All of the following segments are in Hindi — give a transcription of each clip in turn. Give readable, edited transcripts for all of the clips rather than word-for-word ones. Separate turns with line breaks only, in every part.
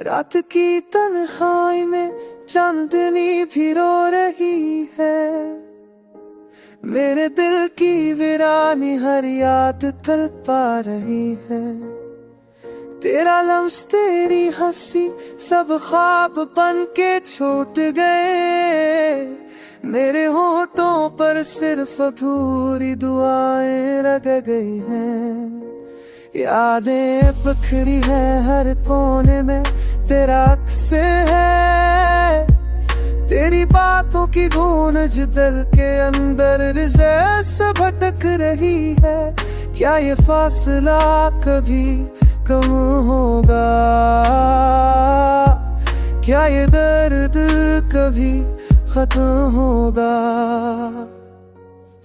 रात की तन्हाई में चांदनी भी रो रही है, मेरे दिल की वीरानी हर याद तड़पा रही है। तेरा लम्स तेरी हंसी सब ख्वाब बन के छूट गए, मेरे होठों पर सिर्फ अधूरी दुआएं रह गई हैं। यादें बिखरी है हर कोने में, तेरा अक्स है, तेरी बातों की गूंज दिल के अंदर जैसे भटक रही है। क्या ये फासला कभी कम होगा, क्या ये दर्द कभी खत्म होगा।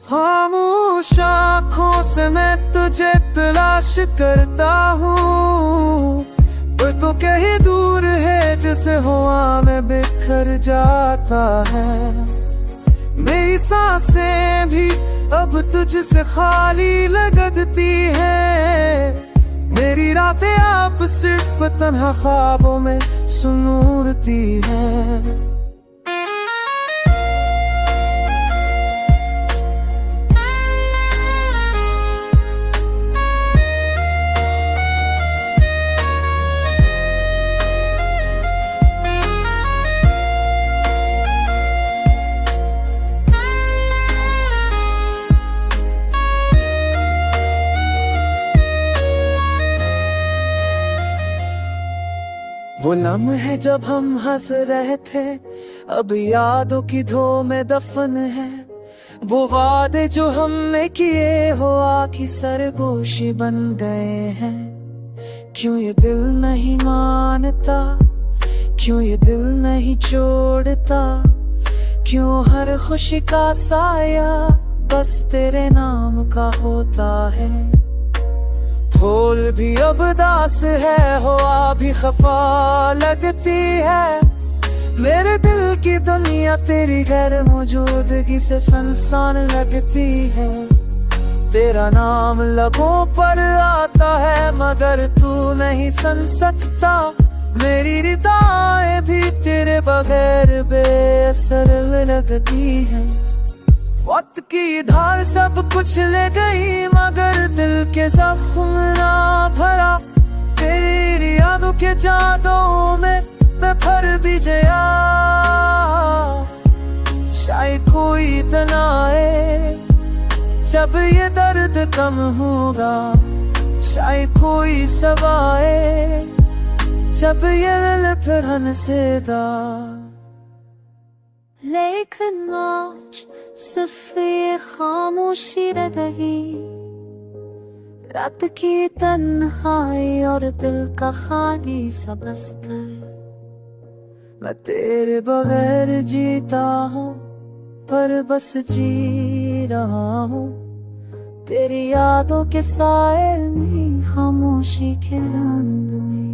खामोश आँखों से मैं तुझे तलाश करता हूँ, पर तो कहीं दूर है जैसे हवा में बिखर जाता है। मेरी सांसें भी अब तुझसे खाली लगती है, मेरी रातें आप सिर्फ तन्हा ख्वाबों में सुनूरती हैं। वो लम्हे जब हम हंस रहे थे अब यादों की धो में दफन है, वो वादे जो हमने किए हो आखी सरगोशी बन गए हैं। क्यों ये दिल नहीं मानता, क्यों ये दिल नहीं छोड़ता, क्यों हर खुशी का साया बस तेरे नाम का होता है। फूल भी अब दास है, हवा भी खफा लगती है, मेरे दिल की दुनिया तेरी गैर मौजूदगी से सुनसान लगती है। तेरा नाम लबों पर आता है मगर तू नहीं सुन सकता, मेरी रिदाएं भी तेरे बगैर बेअसर लगती है। वक्त की धार सब कुछ ले गई मगर दिल के जख्म ना भरा, तेरी यादों के जादों में मैं फर भी गया। शायद कोई तनाए जब ये दर्द कम होगा, शायद कोई सवाए जब ये दिल फिर हंसेगा। लेकिन आज सिर्फ ये खामोशी रह गई, रात की तन्हाई और दिल का खाली सा बस्तर। मैं तेरे बगैर जीता हूँ पर बस जी रहा हूँ, तेरी यादों के साए में खामोशी के आनंद में।